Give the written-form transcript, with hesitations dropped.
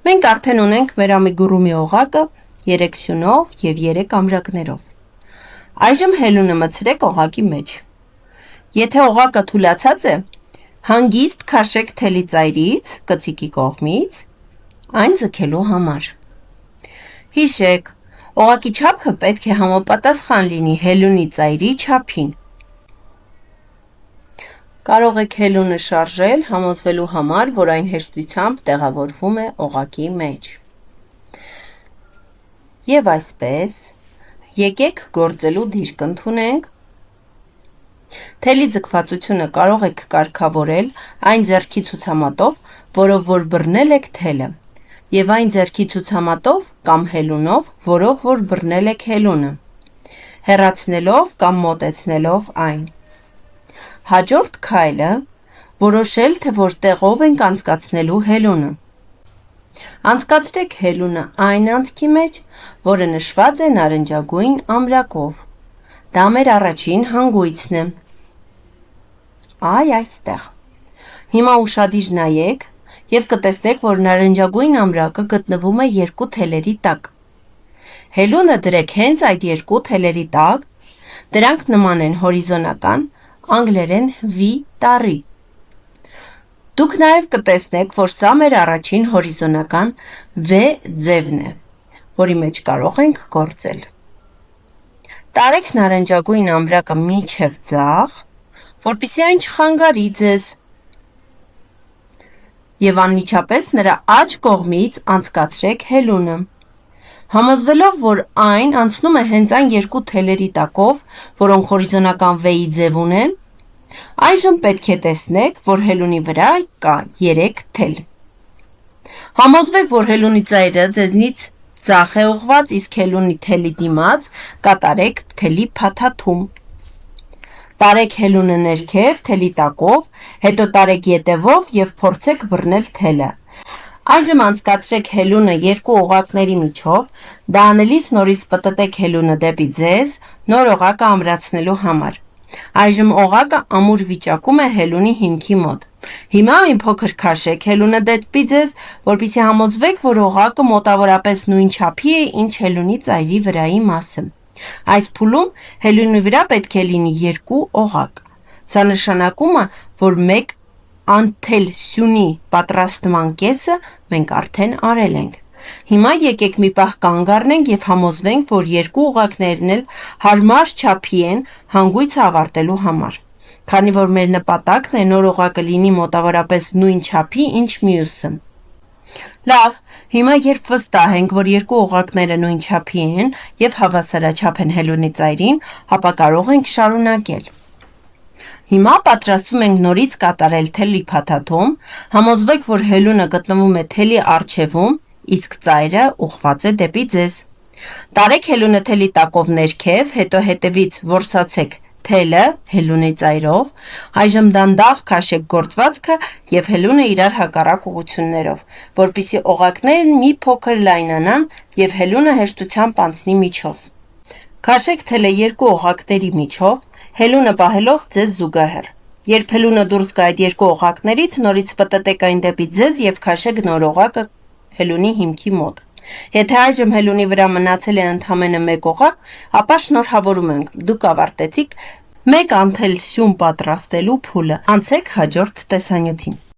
Մենք արդեն ունենք մեր ամիգուրումի օղակը 3 սյունով և 3 ամրակներով։ Այժմ հելունը մտցրեք օղակի մեջ։ Եթե օղակը թուլացած է, հանգիստ քաշեք թելի ծայրից, կծիկի կողմից, այն ձգելու համար։ Հիշեք, օղակի չափը պետք է համապատասխան լինի հելունի ծայրի չափին։ Կարող եք հելունը շարժել համոզվելու համար, որ այն հեշտությամբ տեղավորվում է օղակի մեջ։ Եվ այսպես, եկեք գործելու դիրք ընդունենք։ Թելի ձգվածությունը կարող եք կարգավորել այն ձեռքի ցուցամատով, որով որ բռնել եք թելը, և այն ձեռքի ցուցամատով կամ հելունով, որով որ բռնել եք հելունը, հեռացնելով կամ մոտեցնելով այն։ Հաջորդ քայլը որոշել, թե որտեղով ենք անցկացնելու հելունը։ Անցկացրեք հելունը այն անցքի մեջ, որը նշված է նարնջագույն ամրակով։ Դա մեր առաջին հանգույցն է։ Այստեղ։ Հիմա ուշադիր նայեք և կտեսնեք, որ նարնջագույն ամրակը գտնվում է 2 թելերի տակ։ Հելունը դրեք հենց այդ 2 թելերի տակ, դրանք նման են հորիզոնական, անգլերեն V տառի։ Դուք նաև կտեսնեք, որ սա մեր առաջին հորիզոնական V ձևն է, որի մեջ կարող ենք գործել։ Տարեք նարնջագույն ամրակը մինչև ձախ, որպեսզի այն չխանգարի ձեզ, և անմիջապես նրա աջ կողմից անցկացրեք հելունը։ Համոզվելով, որ այն անցնում է հենց այն 2 թելերի տակով, որոնք հորիզոնական V-ի ձև ունեն, այժմ պետք է տեսնեք, որ հելունի վրա կա 3 թել։ Համոզվեք, որ հելունի ծայրը ձեզնից ձախ է ուղղված, իսկ հելունի թելի դիմաց կատարեք թելի փաթաթում։ Տարեք հելունը ներքև թելի տակով, հետո տարեք ետևով և փորձեք բռնել թելը։ Այժմ անցկացրեք հելունը 2 օղակների միջով, դա անելիս նորից պտտեք հելունը դեպի ձեզ, նոր օղակը ամրացնելու համար։ Այժմ օղակը ամուր վիճակում է հելունի հիմքի մոտ։ Հիմա մի փոքր քաշեք հելունը դեպի ձեզ, որպեսզի համոզվեք, որ օղակը մոտավորապես նույն չափի է, ինչ հելունի ծայրի վրայի մասը։ Այս փուլում հելունի վրա պետք է լինի 2 օղակ։ Սա նշանակում է, որ 1 անթել սյունի պատրաստման կեսը մենք արդեն արել ենք։ Հիմա եկեք մի պահ կանգ առնենք և համոզվենք, որ 2 օղակներն էլ հարմար չափի են հանգույցը ավարտելու համար։ Քանի որ մեր նպատակն է նոր օղակը լինի մոտավորապես նույն չափի, ինչ մյուսը։ Լավ, հիմա երբ վստահ ենք, որ 2 օղակները նույն չափի են և հավասարաչափ են հելունի ծայրին, ապա կարող ենք շարունակել։ Հիմա պատրաստվում ենք նորից կատարել թելի փաթաթում, համոզվեք, որ հելունը գտնվում է թելի առջևում, իսկ ծայրը ուղղված է դեպի ձեզ։ Տարեք հելունը թելի տակով ներքև, հետո հետևից որսացեք թելը հելունի ծայրով, այժմ դանդաղ քաշեք գործվածքը և հելունը իրար հակառակ ուղղություններով, որպեսզի օղակներն մի փոքր լայնանան և հելունը հեշտությամբ անցնի միջով։ Քաշեք թելը 2 օղակների միջով, հելունը պահելով ձեզ զուգահեռ։ Երբ հելունը դուրս գա այդ 2 օղակներից, նորից պտտեք այն դեպի ձեզ և քաշեք նոր օղակը հելունի հիմքի մոտ։ Եթե այժմ հելունի վրա մնացել է ընդամենը 1 օղակ, ապա շնորհավորում ենք, դուք ավարտեցիք 1 անթել սյուն պատրաստելու փուլը։ Անցեք հաջորդ տեսանյութին։